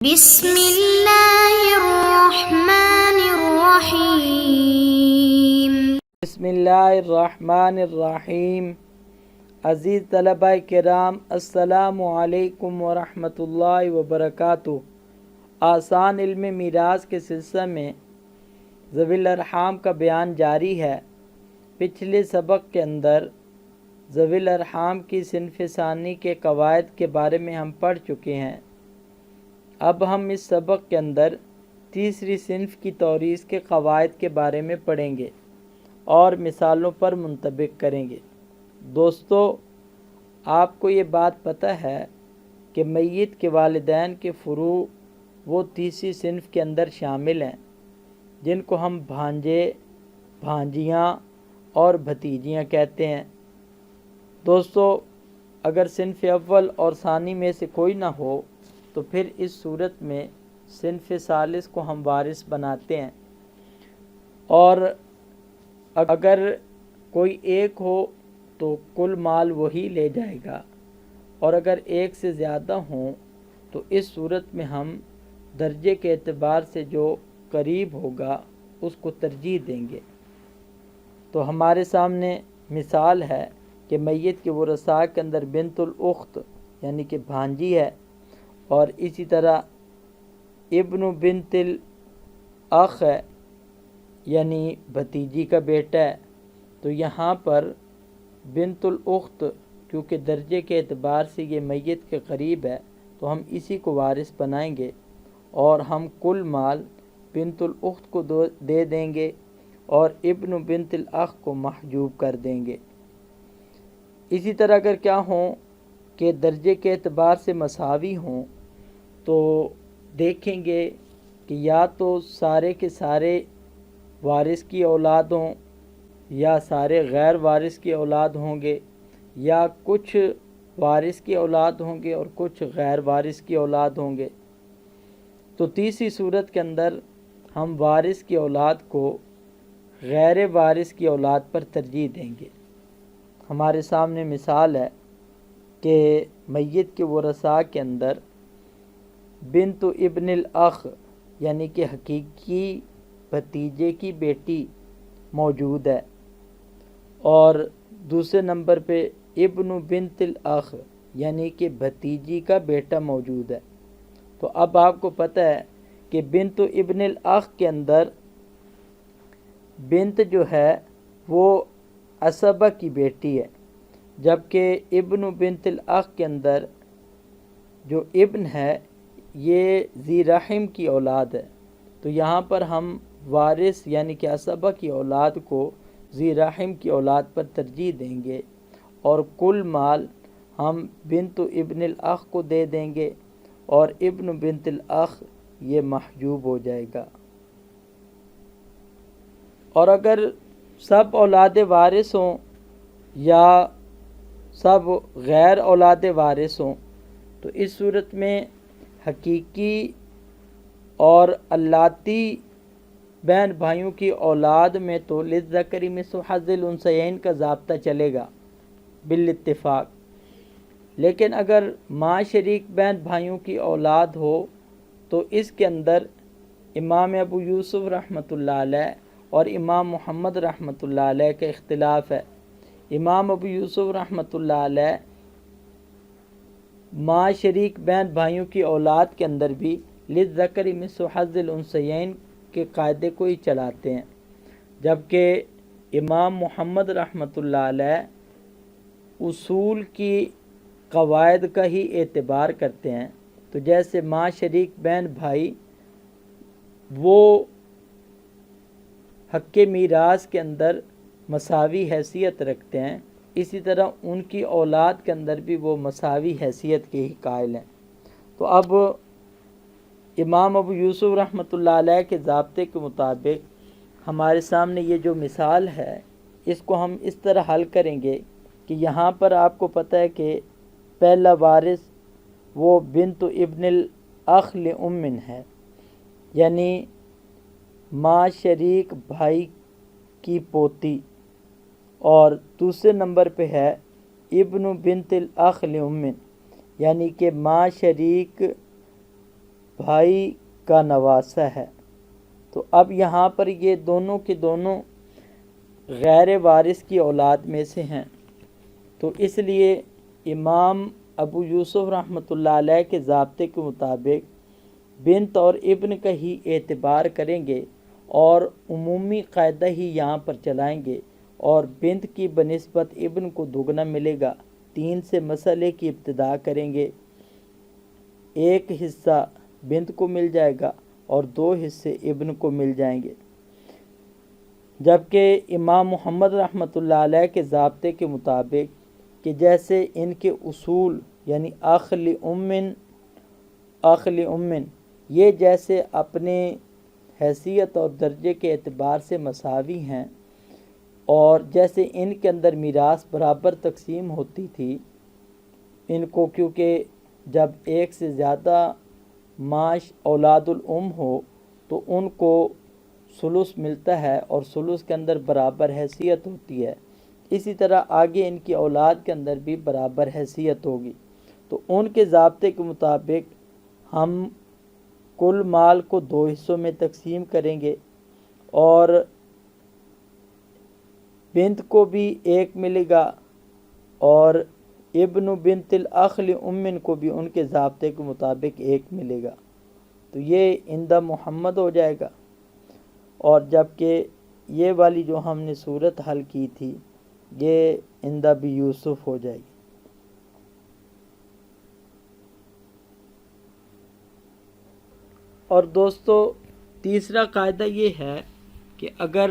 بسم اللہ الرحمن الرحیم۔ بسم اللہ الرحمن الرحیم۔ عزیز طلبہ کرام، السلام علیکم ورحمۃ اللہ وبرکاتہ۔ آسان علم میراث کے سلسلہ میں ذوی الارحام کا بیان جاری ہے۔ پچھلے سبق کے اندر ذوی الارحام کی صنف ثانی کے قواعد کے بارے میں ہم پڑھ چکے ہیں۔ اب ہم اس سبق کے اندر تیسری صنف کی توریث کے قواعد کے بارے میں پڑھیں گے اور مثالوں پر منطبق کریں گے۔ دوستو، آپ کو یہ بات پتہ ہے کہ میت کے والدین کے فروع وہ تیسری صنف کے اندر شامل ہیں جن کو ہم بھانجے، بھانجیاں اور بھتیجیاں کہتے ہیں۔ دوستو، اگر صنف اول اور ثانی میں سے کوئی نہ ہو تو پھر اس صورت میں صنف ثالث کو ہم وارث بناتے ہیں، اور اگر کوئی ایک ہو تو کل مال وہی لے جائے گا، اور اگر ایک سے زیادہ ہوں تو اس صورت میں ہم درجے کے اعتبار سے جو قریب ہوگا اس کو ترجیح دیں گے۔ تو ہمارے سامنے مثال ہے کہ میت کے ورثاء کے اندر بنت الاخت یعنی کہ بھانجی ہے، اور اسی طرح ابن بنت الاخ ہے یعنی بھتیجی کا بیٹا ہے۔ تو یہاں پر بنت الاخت کیونکہ درجے کے اعتبار سے یہ میت کے قریب ہے تو ہم اسی کو وارث بنائیں گے، اور ہم کل مال بنت الاخت کو دے دیں گے اور ابن بنت الاخ کو محجوب کر دیں گے۔ اسی طرح اگر کیا ہوں کہ درجے کے اعتبار سے مساوی ہوں تو دیکھیں گے کہ یا تو سارے کے سارے وارث کی اولاد ہوں یا سارے غیر وارث کی اولاد ہوں گے، یا کچھ وارث کی اولاد ہوں گے اور کچھ غیر وارث کی اولاد ہوں گے۔ تو تیسری صورت کے اندر ہم وارث کی اولاد کو غیر وارث کی اولاد پر ترجیح دیں گے۔ ہمارے سامنے مثال ہے کہ میت کے ورثاء کے اندر بنت ابن الاخ یعنی کہ حقیقی بھتیجے کی بیٹی موجود ہے، اور دوسرے نمبر پہ ابن بنت الاخ یعنی کہ بھتیجی کا بیٹا موجود ہے۔ تو اب آپ کو پتہ ہے کہ بنت ابن الاخ کے اندر بنت جو ہے وہ عصبہ کی بیٹی ہے، جبکہ ابن بنت الاخ کے اندر جو ابن ہے یہ ذی رحم کی اولاد ہے۔ تو یہاں پر ہم وارث یعنی کہ عصبہ کی اولاد کو ذی رحم کی اولاد پر ترجیح دیں گے، اور کل مال ہم بنت ابن الاخ کو دے دیں گے، اور ابن بنت الاخ یہ محجوب ہو جائے گا۔ اور اگر سب اولاد وارث ہوں یا سب غیر اولاد وارث ہوں تو اس صورت میں حقیقی اور اللاتی بہن بھائیوں کی اولاد میں تو للذکر مثل حظ الانثیین کا ضابطہ چلے گا بالاتفاق، لیکن اگر ماں شریک بہن بھائیوں کی اولاد ہو تو اس کے اندر امام ابو یوسف رحمۃ اللہ علیہ اور امام محمد رحمۃ اللہ علیہ کا اختلاف ہے۔ امام ابو یوسف رحمۃ اللہ علیہ ماں شریک بہن بھائیوں کی اولاد کے اندر بھی للذکر مثل حظ الانثیین کے قاعدے کو ہی چلاتے ہیں، جبکہ امام محمد رحمۃ اللہ علیہ اصول کی قواعد کا ہی اعتبار کرتے ہیں۔ تو جیسے ماں شریک بہن بھائی وہ حق میراث کے اندر مساوی حیثیت رکھتے ہیں، اسی طرح ان کی اولاد کے اندر بھی وہ مساوی حیثیت کے ہی قائل ہیں۔ تو اب امام ابو یوسف رحمۃ اللہ علیہ کے ضابطے کے مطابق ہمارے سامنے یہ جو مثال ہے اس کو ہم اس طرح حل کریں گے کہ یہاں پر آپ کو پتہ ہے کہ پہلا وارث وہ بنت ابن الاخ لام ہے، یعنی ماں شریک بھائی کی پوتی، اور دوسرے نمبر پہ ہے ابن بنت الاخ لام یعنی کہ ماں شریک بھائی کا نواسہ ہے۔ تو اب یہاں پر یہ دونوں کے دونوں غیر وارث کی اولاد میں سے ہیں، تو اس لیے امام ابو یوسف رحمۃ اللہ علیہ کے ضابطے کے مطابق بنت اور ابن کا ہی اعتبار کریں گے اور عمومی قاعدہ ہی یہاں پر چلائیں گے، اور بنت کی بنسبت ابن کو دگنا ملے گا۔ 3 سے مسئلے کی ابتدا کریں گے، 1 حصہ بنت کو مل جائے گا اور 2 حصے ابن کو مل جائیں گے۔ جبکہ امام محمد رحمۃ اللہ علیہ کے ضابطے کے مطابق کہ جیسے ان کے اصول یعنی اخلی امن یہ جیسے اپنے حیثیت اور درجے کے اعتبار سے مساوی ہیں، اور جیسے ان کے اندر میراث برابر تقسیم ہوتی تھی، ان کو کیونکہ جب ایک سے زیادہ معاش اولاد الام ہو تو ان کو ثلث ملتا ہے اور ثلث کے اندر برابر حیثیت ہوتی ہے، اسی طرح آگے ان کی اولاد کے اندر بھی برابر حیثیت ہوگی۔ تو ان کے ضابطے کے مطابق ہم کل مال کو 2 حصوں میں تقسیم کریں گے، اور بنت کو بھی 1 ملے گا، اور ابن بنت الاخ لام کو بھی ان کے ضابطے کے مطابق 1 ملے گا۔ تو یہ عند محمد ہو جائے گا، اور جبکہ یہ والی جو ہم نے صورت حل کی تھی یہ عند ابی یوسف ہو جائے گی۔ اور دوستو تیسرا قاعدہ یہ ہے کہ اگر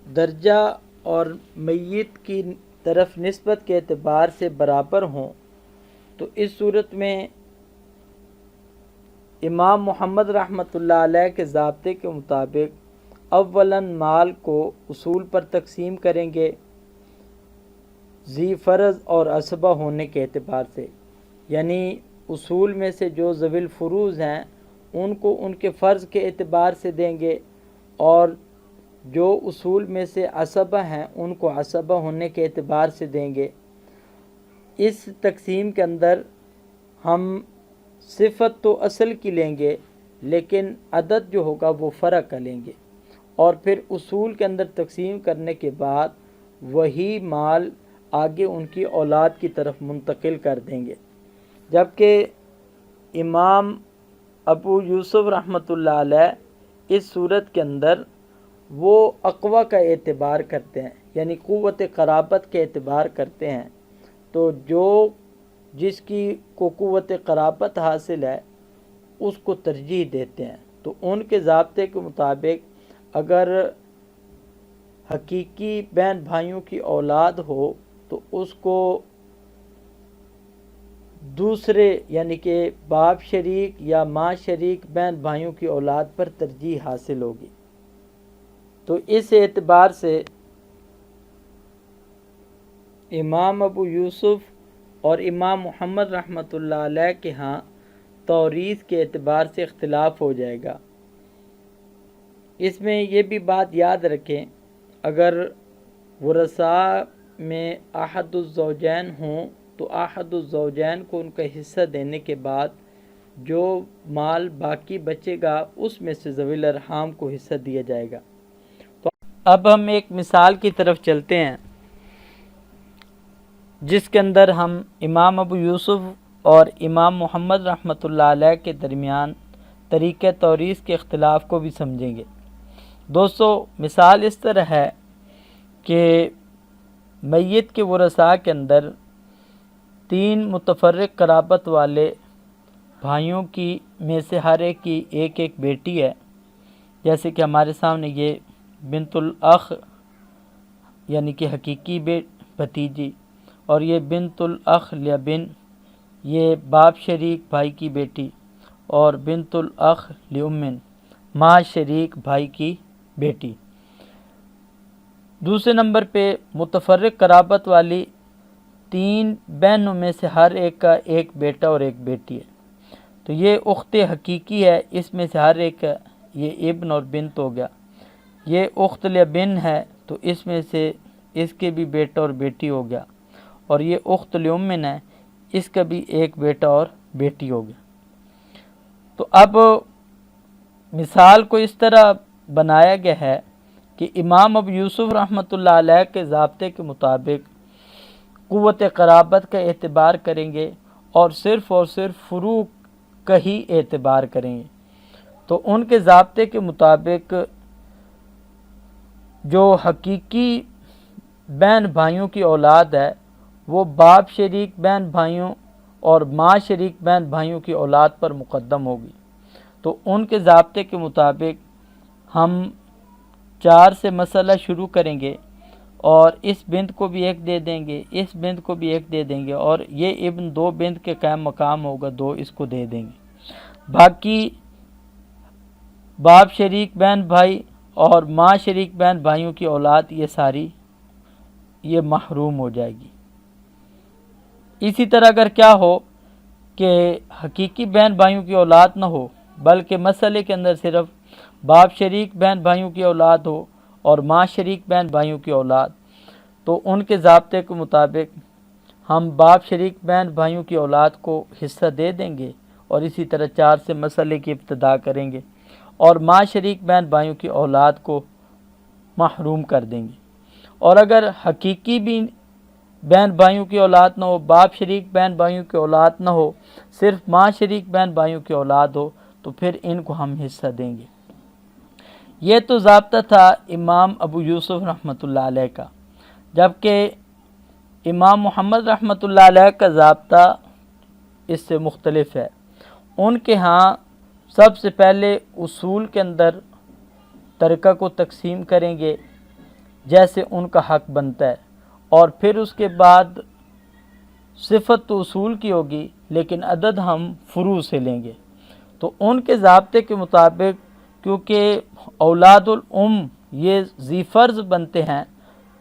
درجہ اور میت کی طرف نسبت کے اعتبار سے برابر ہوں تو اس صورت میں امام محمد رحمۃ اللہ علیہ کے ضابطے کے مطابق اولاً مال کو اصول پر تقسیم کریں گے، ذی فرض اور عصبہ ہونے کے اعتبار سے، یعنی اصول میں سے جو ذوی الفروض ہیں ان کو ان کے فرض کے اعتبار سے دیں گے، اور جو اصول میں سے عصبہ ہیں ان کو عصبہ ہونے کے اعتبار سے دیں گے۔ اس تقسیم کے اندر ہم صفت تو اصل کی لیں گے لیکن عدد جو ہوگا وہ فرع کا لیں گے، اور پھر اصول کے اندر تقسیم کرنے کے بعد وہی مال آگے ان کی اولاد کی طرف منتقل کر دیں گے۔ جبکہ امام ابو یوسف رحمۃ اللہ علیہ اس صورت کے اندر وہ اقوی کا اعتبار کرتے ہیں، یعنی قوت قرابت کے اعتبار کرتے ہیں، تو جو جس کی کو قوت قرابت حاصل ہے اس کو ترجیح دیتے ہیں۔ تو ان کے ضابطے کے مطابق اگر حقیقی بہن بھائیوں کی اولاد ہو تو اس کو دوسرے یعنی کہ باپ شریک یا ماں شریک بہن بھائیوں کی اولاد پر ترجیح حاصل ہوگی۔ تو اس اعتبار سے امام ابو یوسف اور امام محمد رحمۃ اللہ علیہ کے ہاں توریث کے اعتبار سے اختلاف ہو جائے گا۔ اس میں یہ بھی بات یاد رکھیں، اگر ورثاء میں احد الزوجین ہوں تو احد الزوجین کو ان کا حصہ دینے کے بعد جو مال باقی بچے گا اس میں سے ذوی الارحام کو حصہ دیا جائے گا۔ تو اب ہم ایک مثال کی طرف چلتے ہیں جس کے اندر ہم امام ابو یوسف اور امام محمد رحمۃ اللہ علیہ کے درمیان طریقہ توریث کے اختلاف کو بھی سمجھیں گے۔ دوستو مثال اس طرح ہے کہ میت کے ورثاء کے اندر 3 متفرق قرابت والے بھائیوں کی میں سے ہر ایک کی ایک ایک بیٹی ہے، جیسے کہ ہمارے سامنے یہ بنت الاخ یعنی کہ حقیقی بھتیجی، اور یہ بنت الاخ لابن یہ باپ شریک بھائی کی بیٹی، اور بنت الاخ لام ماں شریک بھائی کی بیٹی۔ دوسرے نمبر پہ متفرق قرابت والی 3 بہنوں میں سے ہر ایک کا ایک بیٹا اور ایک بیٹی ہے، تو یہ اخت حقیقی ہے، اس میں سے ہر ایک کا یہ ابن اور بنت ہو گیا۔ یہ اخت لابن ہے تو اس میں سے اس کے بھی بیٹا اور بیٹی ہو گیا، اور یہ اخت لام ہے اس کا بھی ایک بیٹا اور بیٹی ہو گیا۔ تو اب مثال کو اس طرح بنایا گیا ہے کہ امام ابو یوسف رحمۃ اللہ علیہ کے ضابطے کے مطابق قوت قرابت کا اعتبار کریں گے اور صرف فروع کا ہی اعتبار کریں گے۔ تو ان کے ضابطے کے مطابق جو حقیقی بہن بھائیوں کی اولاد ہے وہ باپ شریک بہن بھائیوں اور ماں شریک بہن بھائیوں کی اولاد پر مقدم ہوگی۔ تو ان کے ضابطے کے مطابق ہم 4 سے مسئلہ شروع کریں گے اور اس بنت کو بھی 1 دے دیں گے، اس بنت کو بھی 1 دے دیں گے، اور یہ ابن 2 بنت کے قائم مقام ہوگا 2 اس کو دے دیں گے۔ باقی باپ شریک بہن بھائی اور ماں شریک بہن بھائیوں کی اولاد یہ ساری یہ محروم ہو جائے گی۔ اسی طرح اگر کیا ہو کہ حقیقی بہن بھائیوں کی اولاد نہ ہو بلکہ مسئلے کے اندر صرف باپ شریک بہن بھائیوں کی اولاد ہو اور ماں شریک بہن بھائیوں کی اولاد، تو ان کے ضابطے کے مطابق ہم باپ شریک بہن بھائیوں کی اولاد کو حصہ دے دیں گے اور اسی طرح 4 سے مسئلے کی ابتدا کریں گے اور ماں شریک بہن بھائیوں کی اولاد کو محروم کر دیں گے۔ اور اگر حقیقی بھی بہن بھائیوں کی اولاد نہ ہو، باپ شریک بہن بھائیوں کی اولاد نہ ہو، صرف ماں شریک بہن بھائیوں کی اولاد ہو، تو پھر ان کو ہم حصہ دیں گے۔ یہ تو ضابطہ تھا امام ابو یوسف رحمۃ اللہ علیہ کا، جبکہ امام محمد رحمۃ اللہ علیہ کا ضابطہ اس سے مختلف ہے۔ ان کے ہاں سب سے پہلے اصول کے اندر ترکہ کو تقسیم کریں گے جیسے ان کا حق بنتا ہے، اور پھر اس کے بعد صفت تو اصول کی ہوگی لیکن عدد ہم فروع سے لیں گے۔ تو ان کے ضابطے کے مطابق کیونکہ اولاد الام یہ ذی فرض بنتے ہیں،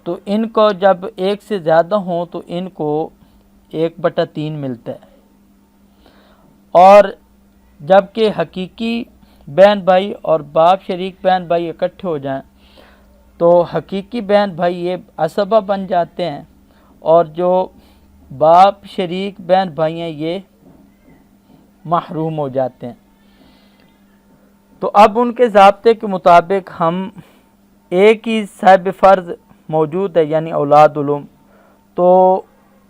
تو ان کو جب 1 سے زیادہ ہوں تو ان کو 1/3 ملتا ہے، اور جبکہ حقیقی بہن بھائی اور باپ شریک بہن بھائی اکٹھے ہو جائیں تو حقیقی بہن بھائی یہ عصبہ بن جاتے ہیں، اور جو باپ شریک بہن بھائی ہیں یہ محروم ہو جاتے ہیں۔ تو اب ان کے ضابطے کے مطابق ہم ایک ہی صاحب فرض موجود ہے یعنی اولاد الام، تو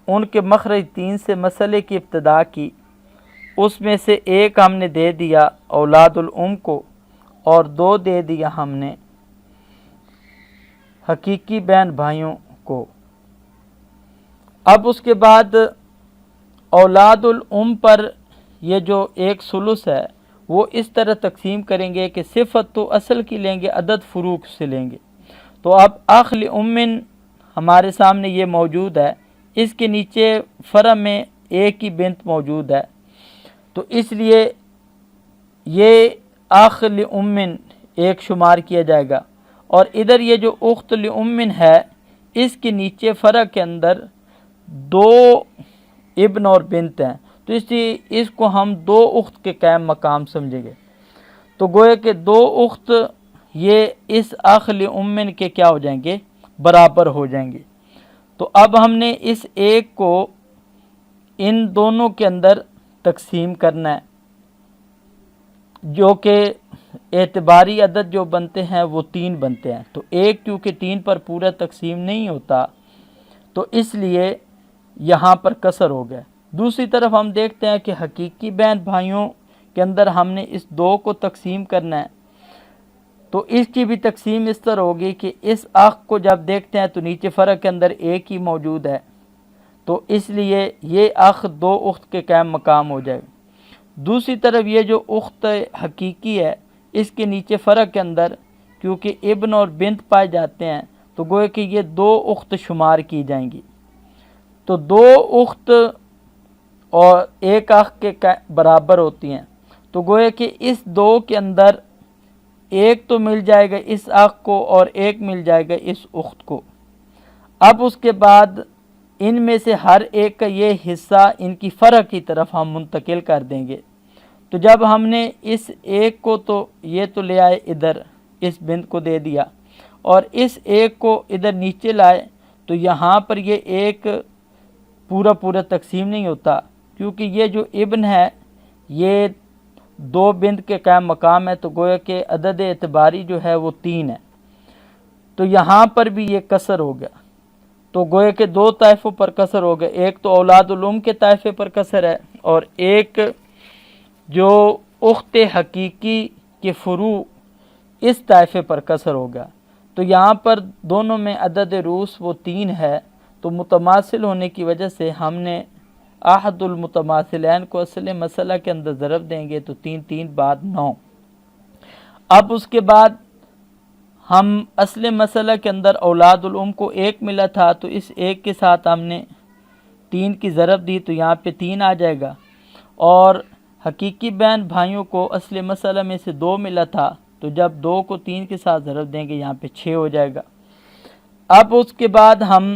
ان کے مخرج 3 سے مسئلے کی ابتدا کی، اس میں سے 1 ہم نے دے دیا اولاد الام کو اور 2 دے دیا ہم نے حقیقی بہن بھائیوں کو۔ اب اس کے بعد اولاد الام پر یہ جو 1 ثلث ہے وہ اس طرح تقسیم کریں گے کہ صفت تو اصل کی لیں گے، عدد فروع سے لیں گے۔ تو اب اخ لام ہمارے سامنے یہ موجود ہے، اس کے نیچے فرع میں 1 ہی بنت موجود ہے، تو اس لیے یہ اخ لام 1 شمار کیا جائے گا، اور ادھر یہ جو اخت لام ہے اس کے نیچے فرع کے اندر 2 ابن اور بنت ہیں، تو اس کو ہم 2 اخت کے قائم مقام سمجھیں گے۔ تو گویا کہ 2 اخت یہ اس اخ لام کے کیا ہو جائیں گے، برابر ہو جائیں گے۔ تو اب ہم نے اس 1 کو ان دونوں کے اندر تقسیم کرنا ہے، جو کہ اعتباری عدد جو بنتے ہیں وہ 3 بنتے ہیں، تو 1 کیونکہ 3 پر پورا تقسیم نہیں ہوتا تو اس لیے یہاں پر کسر ہو گیا۔ دوسری طرف ہم دیکھتے ہیں کہ حقیقی بہن بھائیوں کے اندر ہم نے اس 2 کو تقسیم کرنا ہے، تو اس کی بھی تقسیم اس طرح ہوگی کہ اس اخ کو جب دیکھتے ہیں تو نیچے فرع کے اندر 1 ہی موجود ہے، تو اس لیے یہ اخ 2 اخت کے قائم مقام ہو جائے گا۔ دوسری طرف یہ جو اخت حقیقی ہے اس کے نیچے فرع کے اندر کیونکہ ابن اور بنت پائے جاتے ہیں تو گویا کہ یہ 2 اخت شمار کی جائیں گی، تو 2 اخت اور 1 اخ کے برابر ہوتی ہیں، تو گویا کہ اس 2 کے اندر 1 تو مل جائے گا اس اخ کو اور 1 مل جائے گا اس اخت کو۔ اب اس کے بعد ان میں سے ہر ایک کا یہ حصہ ان کی فرع کی طرف ہم منتقل کر دیں گے۔ تو جب ہم نے اس 1 کو تو یہ تو لے آئے ادھر اس بنت کو دے دیا، اور اس 1 کو ادھر نیچے لائے، تو یہاں پر یہ 1 پورا تقسیم نہیں ہوتا کیونکہ یہ جو ابن ہے یہ 2 بنت کے قائم مقام ہے، تو گویا کہ عدد اعتباری جو ہے وہ 3 ہے۔ تو یہاں پر بھی یہ کسر ہو گیا، تو گویا کہ 2 طائفوں پر کسر ہو گیا، ایک تو اولاد الام کے طائفے پر کسر ہے، اور ایک جو اخت حقیقی کے فروع اس طائفے پر کسر ہو گیا۔ تو یہاں پر دونوں میں عدد روس وہ 3 ہے، تو متماثل ہونے کی وجہ سے ہم نے احد المتماثلین کو اصل مسئلہ کے اندر ضرب دیں گے، تو 3 3 بعد 9۔ اب اس کے بعد ہم اصل مسئلہ کے اندر اولاد الام کو 1 ملا تھا، تو اس 1 کے ساتھ ہم نے 3 کی ضرب دی، تو یہاں پہ 3 آ جائے گا، اور حقیقی بہن بھائیوں کو اصل مسئلہ میں سے 2 ملا تھا، تو جب 2 کو 3 کے ساتھ ضرب دیں گے یہاں پہ 6 ہو جائے گا۔ اب اس کے بعد ہم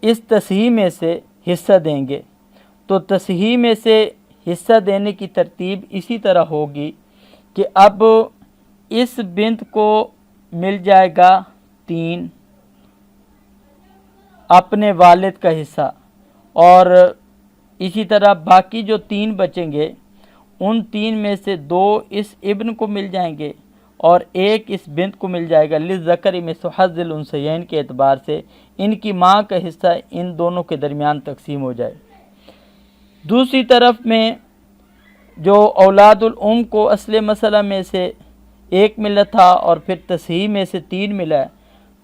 اس تصحیح میں سے حصہ دیں گے، تو تصحیح میں سے حصہ دینے کی ترتیب اسی طرح ہوگی کہ اب اس بنت کو مل جائے گا 3 اپنے والد کا حصہ، اور اسی طرح باقی جو 3 بچیں گے ان 3 میں سے 2 اس ابن کو مل جائیں گے اور 1 اس بنت کو مل جائے گا، للذکر مثل حظ الانثیین کے اعتبار سے ان کی ماں کا حصہ ان دونوں کے درمیان تقسیم ہو جائے۔ دوسری طرف میں جو اولاد الام کو اصل مسئلہ میں سے 1 ملا تھا اور پھر تصحیح میں سے 3 ملا ہے،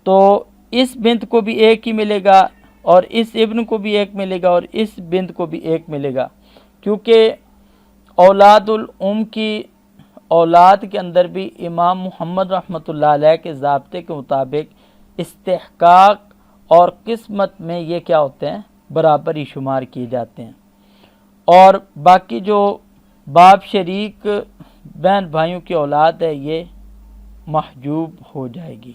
تو اس بنت کو بھی 1 ہی ملے گا، اور اس ابن کو بھی 1 ملے گا، اور اس بنت کو بھی 1 ملے گا، کیونکہ اولاد الام کی اولاد کے اندر بھی امام محمد رحمۃ اللہ علیہ کے ضابطے کے مطابق استحقاق اور قسمت میں یہ کیا ہوتے ہیں، برابر ہی شمار کیے جاتے ہیں، اور باقی جو باپ شریک بہن بھائیوں کی اولاد ہے یہ محجوب ہو جائے گی۔